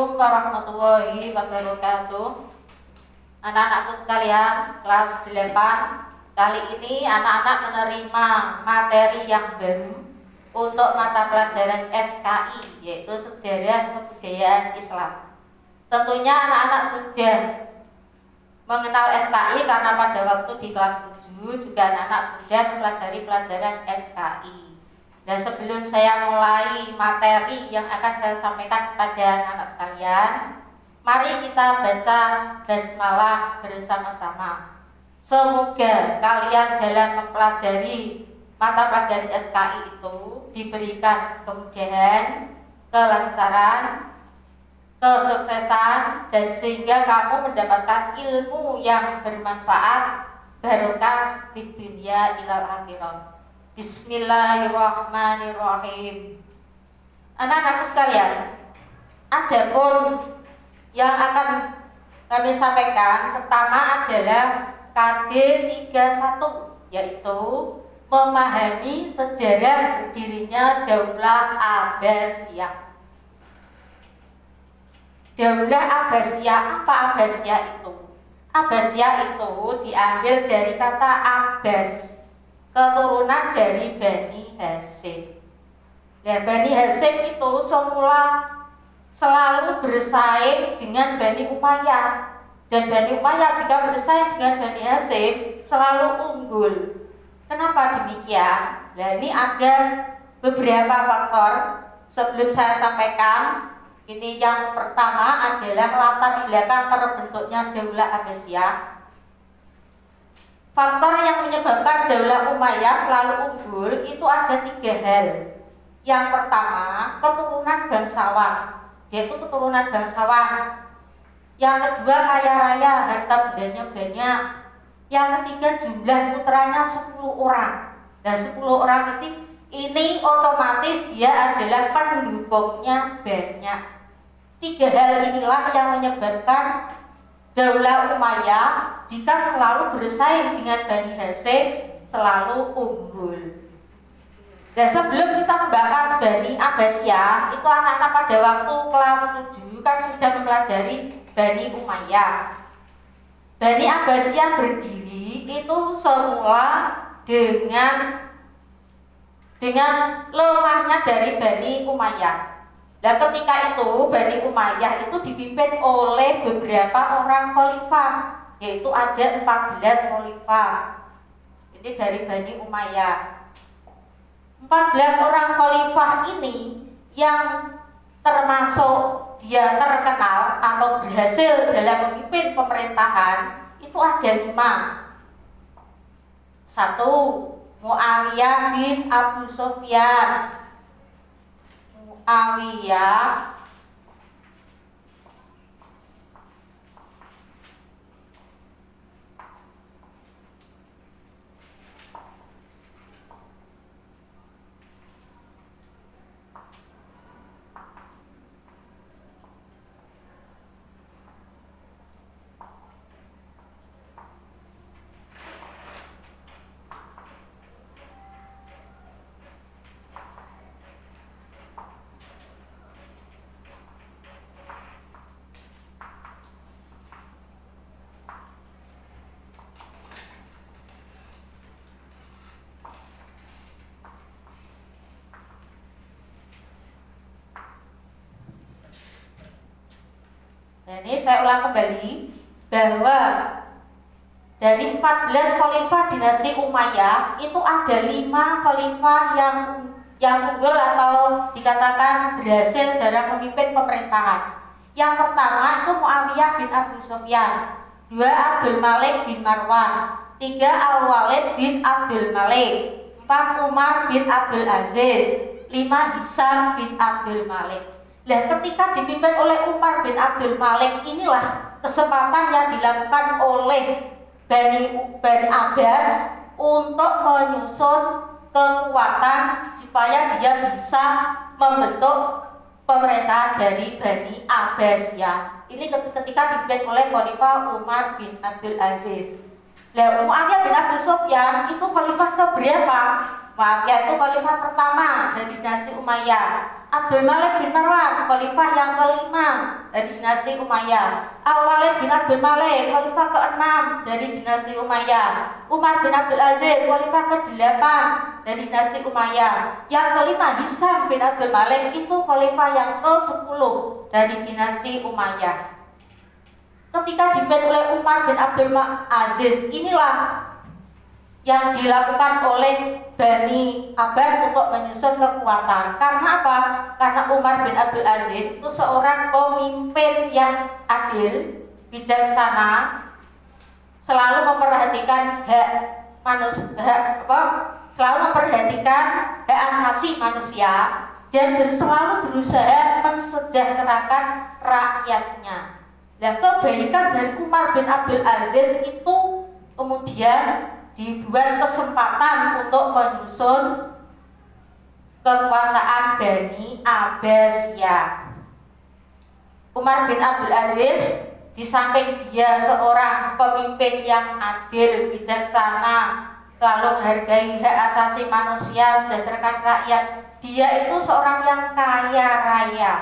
Assalamualaikum warahmatullahi wabarakatuh. Anak-anakku sekalian, kelas 8. Kali ini anak-anak menerima materi yang baru untuk mata pelajaran SKI, yaitu Sejarah Kebudayaan Islam. Tentunya anak-anak sudah mengenal SKI karena pada waktu di kelas 7 juga anak-anak sudah mempelajari pelajaran SKI. Dan sebelum saya mulai materi yang akan saya sampaikan kepada anak-anak sekalian, mari kita baca basmalah bersama-sama. Semoga kalian dalam mempelajari mata pelajaran SKI itu diberikan kemudahan, kelancaran, kesuksesan, dan sehingga kamu mendapatkan ilmu yang bermanfaat, barokah di dunia ilal akhirah. Bismillahirrahmanirrahim. Anak-anak sekalian, adapun yang akan kami sampaikan pertama adalah KD 31, yaitu memahami sejarah berdirinya Daulah Abbasiyah. Daulah Abbasiyah, apa Abbasiyah itu? Abbasiyah itu diambil dari kata Abbas, keturunan dari Bani Hasyim. Nah, Bani Hasyim itu semula selalu bersaing dengan Bani Umayyah, dan Bani Umayyah jika bersaing dengan Bani Hasyim selalu unggul. Kenapa demikian? Nah, ini ada beberapa faktor. Sebelum saya sampaikan, ini yang pertama adalah latar belakang terbentuknya Daulah Abbasiyah. Faktor yang menyebabkan Daulah Umayyah selalu unggul itu ada 3 hal. Yang pertama, keturunan bangsawan, yaitu keturunan bangsawan. Yang kedua, kaya raya, harta bendanya banyak. Yang ketiga, jumlah putranya 10 orang. Dan 10 orang ini otomatis dia adalah pendukungnya banyak. 3 hal inilah yang menyebabkan Daulah Umayyah jika selalu bersaing dengan Bani Hasyim selalu unggul. Dan sebelum kita membahas Bani Abbasiyah, itu anak-anak pada waktu kelas 7 kan sudah mempelajari Bani Umayyah. Bani Abbasiyah berdiri itu semula dengan lemahnya dari Bani Umayyah. Dan ketika itu Bani Umayyah itu dipimpin oleh beberapa orang khalifah, yaitu ada 14 khalifah. Ini dari Bani Umayyah. 14 orang khalifah ini yang termasuk dia terkenal atau berhasil dalam memimpin pemerintahan itu ada 5. 1. Muawiyah bin Abu Sufyan. Muawiyah Dan ini saya ulang kembali bahwa dari 14 khalifah dinasti Umayyah itu ada 5 khalifah yang unggul atau dikatakan berhasil dalam memimpin pemerintahan. Yang pertama itu Muawiyah bin Abu Sufyan, 2 Abdul Malik bin Marwan, 3 Al-Walid bin Abdul Malik, 4 Umar bin Abdul Aziz, 5 Hisam bin Abdul Malik. Nah, ketika dipimpin oleh Umar bin Abdul Malik, inilah kesempatan yang dilakukan oleh Bani Abbas untuk menyusun kekuatan supaya dia bisa membentuk pemerintahan dari Bani Abbasiyah. Ini ketika dipimpin oleh Khalifah Umar bin Abdul Aziz. Nah, Muawiyah bin Abu Sufyan itu khalifah keberapa? Muawiyah itu khalifah pertama dari dinasti Umayyah. Abdul Malik bin Marwan, khalifah yang kelima dari dinasti Umayyah. Al-Walid bin Abdul Malik, khalifah ke-6 dari dinasti Umayyah. Umar bin Abdul Aziz, khalifah ke-8 dari dinasti Umayyah. Yang kelima Hisam bin Abdul Malik, itu khalifah yang ke-10 dari dinasti Umayyah. Ketika dipimpin oleh Umar bin Abdul Aziz, inilah yang dilakukan oleh Bani Abbas untuk menyusun kekuatan. Karena apa? Karena Umar bin Abdul Aziz itu seorang pemimpin yang adil, bijaksana, selalu memperhatikan selalu memperhatikan hak asasi manusia dan selalu berusaha mensejahterakan rakyatnya. Nah, kebaikan dari Umar bin Abdul Aziz itu kemudian dibuat kesempatan untuk menyusun kekuasaan Bani Abbasiyah. Umar bin Abdul Aziz di samping dia seorang pemimpin yang adil, bijaksana, selalu menghargai hak asasi manusia, mensejahterakan rakyat, dia itu seorang yang kaya raya,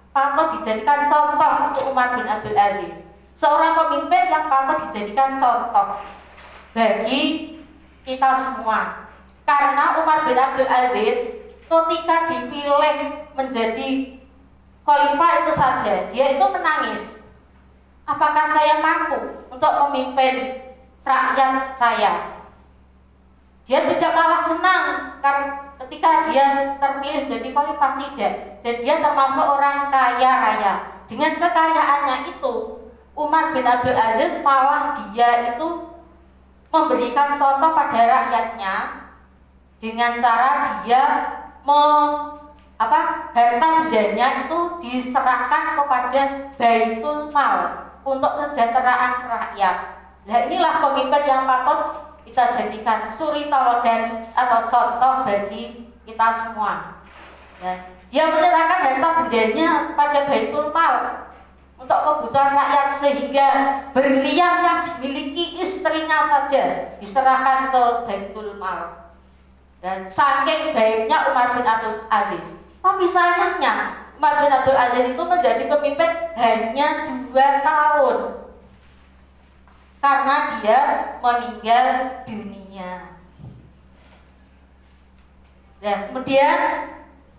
patut dijadikan contoh untuk Umar bin Abdul Aziz. Seorang pemimpin yang patut dijadikan contoh bagi kita semua. Karena Umar bin Abdul Aziz ketika dipilih menjadi khalifah itu saja, dia itu menangis. Apakah saya mampu untuk memimpin rakyat saya? Dia tidak malah senang karena ketika dia terpilih jadi khalifah, tidak. Dan dia termasuk orang kaya raya. Dengan kekayaannya itu, Umar bin Abdul Aziz malah dia itu memberikan contoh pada rakyatnya dengan cara dia harta bendanya itu diserahkan kepada Baitul Mal untuk kesejahteraan rakyat. Nah, inilah pemimpin yang patut kita jadikan suri tauladan atau contoh bagi kita semua. Ya, dia menyerahkan harta bendanya pada Baitul Mal untuk kebutuhan rakyat, sehingga berlian yang dimiliki istrinya saja diserahkan ke Baitul Mal. Dan saking baiknya Umar bin Abdul Aziz, tapi sayangnya Umar bin Abdul Aziz itu menjadi pemimpin hanya 2 tahun karena dia meninggal dunia. Dan kemudian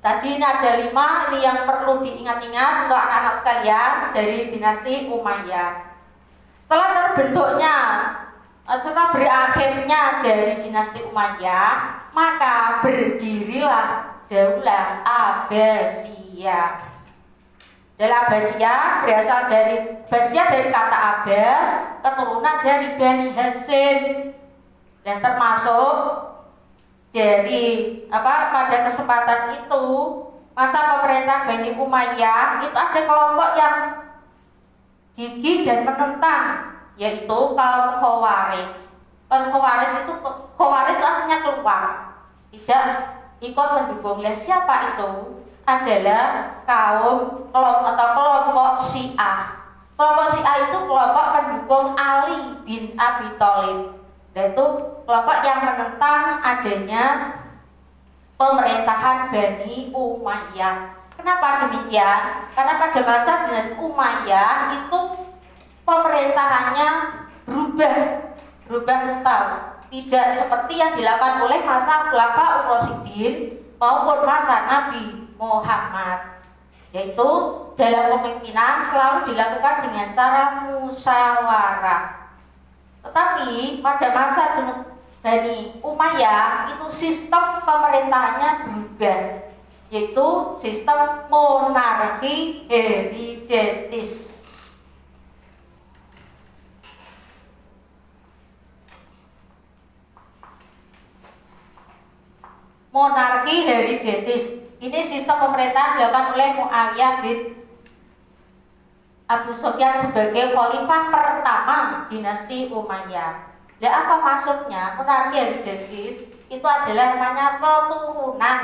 tadi ini ada 5 ini yang perlu diingat-ingat untuk anak-anak sekalian dari dinasti Umayyah. Setelah terbentuknya, setelah berakhirnya dari dinasti Umayyah, maka berdirilah Daulah Abbasiyah. Daulah Abbasiyah berasal dari kata Abbas, keturunan dari Bani Hashim, dan termasuk dari pada kesempatan itu masa pemerintahan Bani Umayyah itu ada kelompok yang gigih dan menentang, yaitu kaum Khawarij. Kaum Khawarij itu artinya keluar, tidak ikut mendukung. Siapa itu? Adalah kelompok Syiah. Kelompok Syiah itu kelompok pendukung Ali bin Abi Thalib, yaitu kelompok yang menentang adanya pemerintahan Bani Umayyah. Kenapa demikian? Karena pada masa dinasti Umayyah itu pemerintahannya berubah total, tidak seperti yang dilakukan oleh masa Khulafaur Rasyidin maupun masa Nabi Muhammad, yaitu dalam kepemimpinan selalu dilakukan dengan cara musyawarah. Tetapi pada masa Bani Umayyah itu sistem pemerintahannya berubah, yaitu sistem monarki hereditaris. Monarki hereditaris ini sistem pemerintahan dilakukan oleh Muawiyah bin Abu Sufyan sebagai khalifah pertama dinasti Umayyah. Dan apa maksudnya? Monarki hereditaris itu adalah namanya keturunan,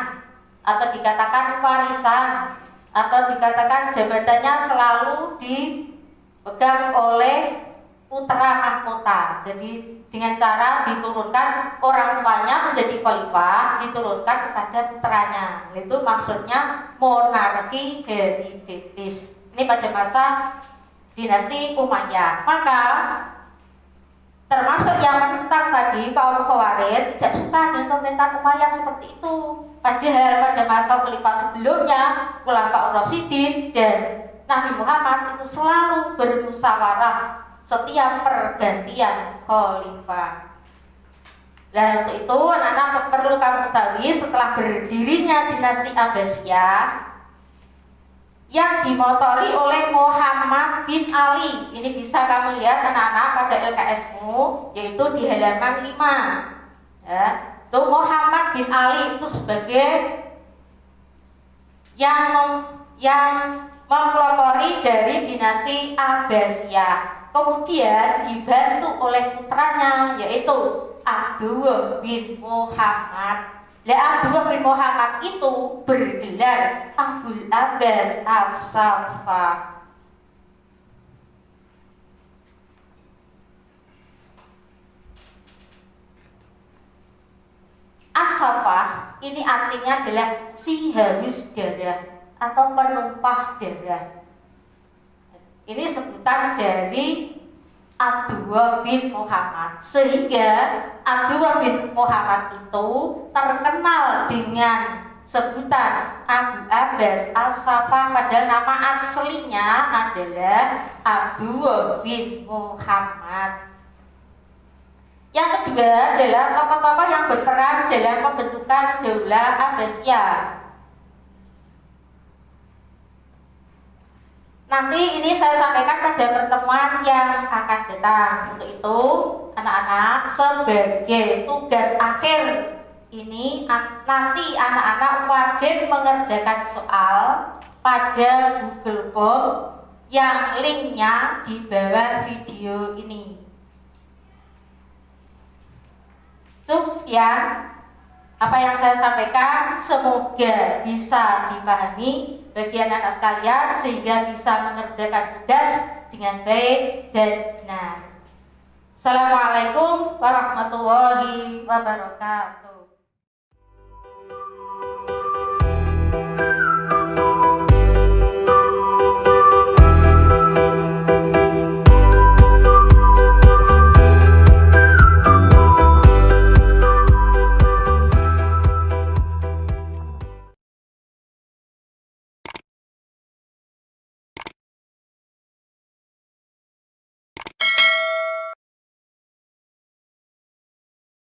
atau dikatakan warisan, atau dikatakan jabatannya selalu dipegang oleh putra mahkota. Jadi dengan cara diturunkan orang tuanya menjadi khalifah, diturunkan kepada putranya. Itu maksudnya monarki hereditaris. Ini pada masa dinasti Umayyah. Maka termasuk yang menentang tadi kaum Khawarij tidak suka dengan pemerintahan Umayyah seperti itu. Padahal pada masa khalifah sebelumnya, Khulafaur Rasyidin dan Nabi Muhammad itu selalu bermusyawarah setiap pergantian khalifah. Nah, untuk itu anak-anak perlu kamu ketahui, setelah berdirinya dinasti Abbasiyah yang dimotori oleh Muhammad bin Ali. Ini bisa kamu lihat anak-anak pada LKS-mu, yaitu di halaman 5. Ya, itu Muhammad bin Ali itu sebagai yang mempelopori dari dinasti Abbasiyah. Kemudian dibantu oleh putranya, yaitu Abdullah bin Muhammad. Abdullah bin Muhammad itu bergelar Abul Abbas As-Saffah. As-Saffah ini artinya adalah si haus darah atau penumpah darah. Ini sebutan dari Abdullah bin Muhammad, sehingga Abdullah bin Muhammad itu terkenal dengan sebutan Abu Abbas As-Saffah, padahal nama aslinya adalah Abdullah bin Muhammad. Yang kedua adalah tokoh-tokoh yang berperan dalam pembentukan Daulah Abbasiyah. Nanti ini saya sampaikan pada pertemuan yang akan datang. Untuk itu, anak-anak, sebagai tugas akhir ini nanti anak-anak wajib mengerjakan soal pada Google Form yang linknya di bawah video ini. Cukup sekian apa yang saya sampaikan, semoga bisa dipahami bagi anak-anak sekalian sehingga bisa mengerjakan tugas dengan baik dan benar. Assalamualaikum warahmatullahi wabarakatuh.